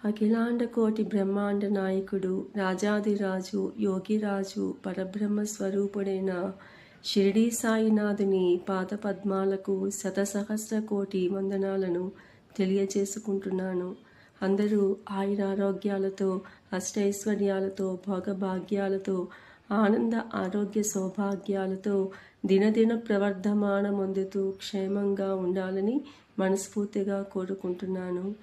అఖిలాండ కోటి బ్రహ్మాండ నాయకుడు రాజాదిరాజు యోగిరాజు పరబ్రహ్మ స్వరూపుడైన షిరిడీ సాయినాథుని పాదపద్మాలకు శతసహస్ర కోటి వందనాలను తెలియజేసుకుంటున్నాను. అందరూ ఆయురారోగ్యాలతో, అష్టైశ్వర్యాలతో, భోగభాగ్యాలతో, ఆనంద ఆరోగ్య సౌభాగ్యాలతో దినదిన ప్రవర్ధమానమొందుతూ క్షేమంగా ఉండాలని మనస్ఫూర్తిగా కోరుకుంటున్నాను.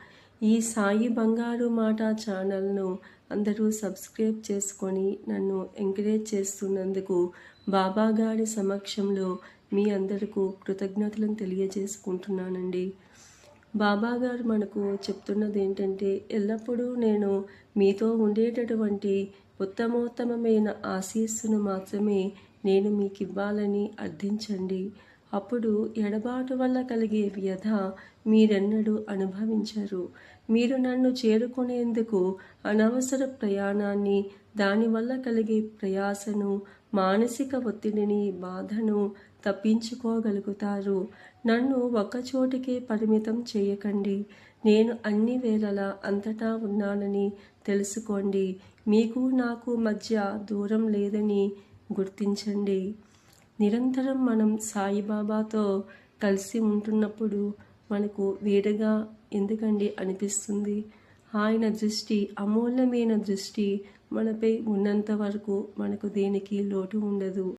ఈ సాయి బంగారు మాట ఛానల్ను అందరూ సబ్స్క్రైబ్ చేసుకొని నన్ను ఎంకరేజ్ చేస్తున్నందుకు బాబాగారి సమక్షంలో మీ అందరికీ కృతజ్ఞతలను తెలియజేసుకుంటున్నానండి. బాబాగారు మనకు చెప్తున్నది ఏంటంటే, ఎల్లప్పుడూ నేను మీతో ఉండేటటువంటి ఉత్తమోత్తమమైన ఆశీస్సును మాత్రమే నేను మీకు ఇవ్వాలని అర్థించండి. అప్పుడు ఎడబాటు వల్ల కలిగే వ్యధ మీరెన్నడూ అనుభవించరు. మీరు నన్ను చేరుకునేందుకు అనవసర ప్రయాణాన్ని, దానివల్ల కలిగే ప్రయాసను, మానసిక ఒత్తిడిని, బాధను తప్పించుకోగలుగుతారు. నన్ను ఒక్కచోటికే పరిమితం చేయకండి. నేను అన్ని వేళలా అంతటా ఉన్నానని తెలుసుకోండి. మీకు నాకు మధ్య దూరం లేదని గుర్తించండి. నిరంతరం మనం సాయిబాబాతో కలిసి ఉంటున్నప్పుడు మనకు వేడిగా ఎందుకండి అనిపిస్తుంది? ఆయన దృష్టి, అమూల్యమైన దృష్టి మనపై ఉన్నంత వరకు మనకు దేనికి లోటు ఉండదు.